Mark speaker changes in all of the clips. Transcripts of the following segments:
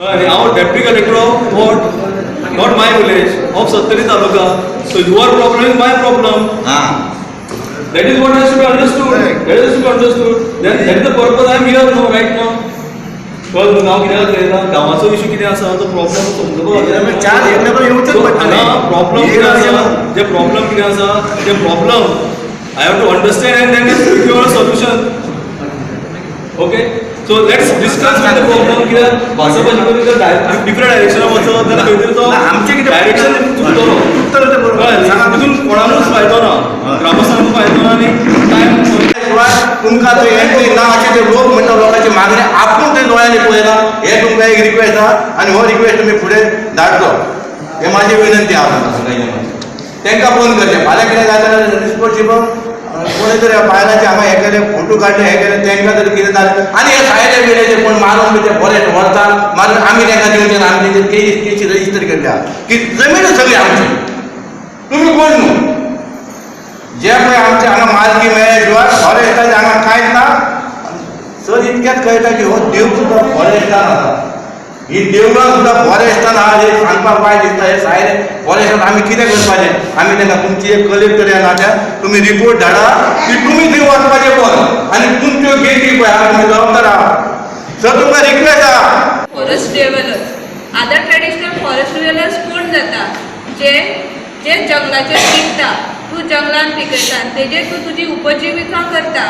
Speaker 1: Our deputy collector of what? Not my village, of Sattari taluka. So your problem is my problem. That is what has to be understood. That is to be understood. Then that is the purpose I am here now, right now. Because now गावाचो issue कितें आसा तो problem समजून
Speaker 2: चार एक number येवचेच पडटले
Speaker 1: problem कितें आसा जे प्रॉब्लम कितें आसा जे problem I have to understand and then give you a solution. Okay, so let's discuss with the problem कितें भाजपाची परी जर डिफरंट डायरेक्शनान वचत जाल्यार खंय तो
Speaker 2: आमचे कितें
Speaker 1: डायरेक्शन चुकतलो
Speaker 2: उत्तर ते बरोबर
Speaker 1: तितून कोणाकूच फायदो ना ग्रामस्थांक फायदो ना आनी टायम
Speaker 2: तुमकां तो हे ना अशें ते लोक म्हणटा लोकांची मागणी आपूण ते दोळ्यांनी पळयना हे तुमकां एक रिक्वेस्ट आहा आनी हो रिक्वेस्ट तुमी फुडें धाडचो हे माझी विनंती आहा तांकां फोन करचें फाल्यां कितें जाता रिस्पॉन्सिबल कोणी तरी बायलांचे हांगा हे केले फोटो काडले हे केले तांकां तरी कितें जालें आनी हे सायले बिलेचे कोण मारून बी ते बरें व्हरता मारून आमी तांकां दिवचे ना आमी तेंचे केसी रजिस्टर केल्या की जमीन सगळी आमची तुमी कोण न्हू जे पळय आमचे हांगा मालकी मेळ्ळे शिवाय फॉरेस्टाचे हांगा कांयच ना सर इतकेंच कळटा की हो देव सुद्दां फॉरेस्टान आसा ही देवळां सुद्दां फॉरेस्टान आहा हे सांगपाक वायट दिसता हे सायले फॉरेस्टान आमी कितें करपाचें आमी तांकां तुमची एक कलेक्टर ह्या नात्यान तुमी रिपोर्ट धाडा की तुमी थंय वचपाचें कोण आनी तुमच्यो गेटी पळय आहा तुमी जबाबदार आहा सर तुमकां रिक्वेस्ट आहा
Speaker 3: फॉरेस्ट डेव्हलपर्स आदर ट्रेडिशनल फॉरेस्ट डेव्हलपर्स कोण जाता जे जे जंगलाचेर पिकता तूं जंगलान पिकयता तेजेर तूं तुजी उपजिविका करता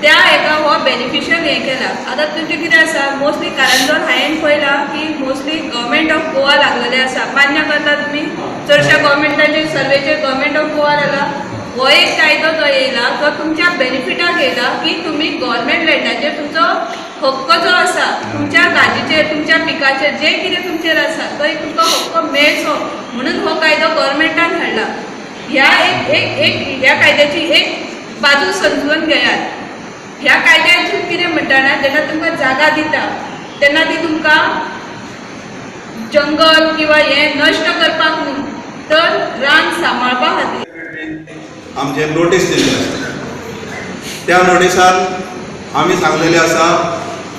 Speaker 3: त्या हेका हो बेनिफिशियल हें केला आतां तुमचें कितें आसा मोस्टली कारंजोल हांवें पळयलां की मोस्टली गव्हर्मेंट ऑफ गोवा लागलेले आसा मान्य करता तुमी चडशा गव्हर्मेंटाचे सर्वेचेर गव्हर्मेंट ऑफ गोवा लागला हो एक कायदो जो येयला तो तुमच्या बेनिफिटाक येयला की तुमी गव्हर्मेंट लँडाचेर तुमचो हक्क जो आसा तुमच्या भाजीचेर तुमच्या पिकाचेर जे कितें तुमचेर आसा तो एक तुमकां हक्क मेळचो म्हणून हो कायदो गव्हर्मेंटान हाडला ह्या ह्या कायद्याची एक बाजू समजून घेयात ह्या कायद्याचेर कितें म्हणटा ना जेन्ना तुमकां जागा दिता तेन्ना ती तुमकां जंगल किंवा हें नश्ट करपाक न्हू तर रान सांबाळपा खातीर
Speaker 4: आमचे नोटीस दिल्ली आसा त्या नोटिसान आमी सांगलेले आसा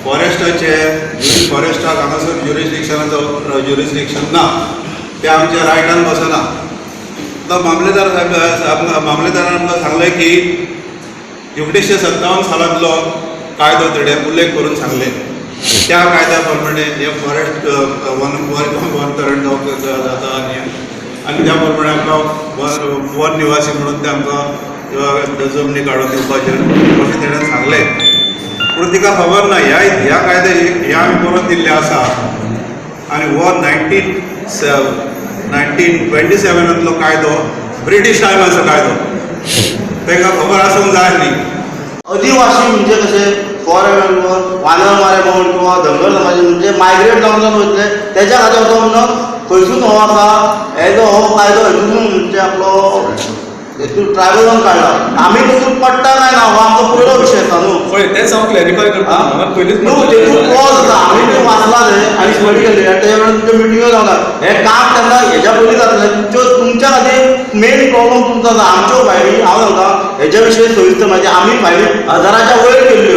Speaker 4: फॉरेस्टाचे फॉरेस्टाक हांगासर ज्युरिस्डिक्शन ना ते आमच्या रायटान बसना तो मामलेदारान आमकां सांगलें की 1957 सालांतलो कायदो तेणें उल्लेख करून सांगले त्या कायद्या प्रमाणे हे फॉरेस्ट वनकरण जाता आनी त्या प्रमाणे आमकां वन निवासी म्हणून ते आमकां जमनी काडून दिवपाचें अशें तेणें सांगलें पूण तिका खबर ना ह्या कायदे हे आमी बरोवन दिल्ले आसा आनी हो 1927 कायदो ब्रिटीश टायमाचो कायदो तांकां खबर आसूंक जाय न्ही
Speaker 2: आदिवासी म्हणजे कशें फॉरेन वानर मारे म्हण किंवा धनगर समाज म्हणजे मायग्रेट जावन जावन वयतले तेच्या खातीर असो म्हणून खंयसून हो आसा हेजो हो कायदो हेतून म्हणजे आपलो हेतून ट्रायबलान काडला आमी तितून पडटा काय ना हो आमचो पयलो विशय आसा न्हू
Speaker 1: पळय तेच हांव क्लॅरिफाय करता पयलींच
Speaker 2: न्हू तेतून क्लॉज आसा आमी ते वाचला न्ही आनी स्टडी केली आनी तेच्या वेळार तुमच्यो मिटिंग्यो जावना हें काम तेन्ना हेज्या पयलीं जातलें तुमच्या खातीर मेन प्रॉब्लम तुमचो आसा आमच्यो फायली हांव सांगता हेज्या विशयी सविस्तर म्हणजे आमी फायली 1000च्या वयर केल्ल्यो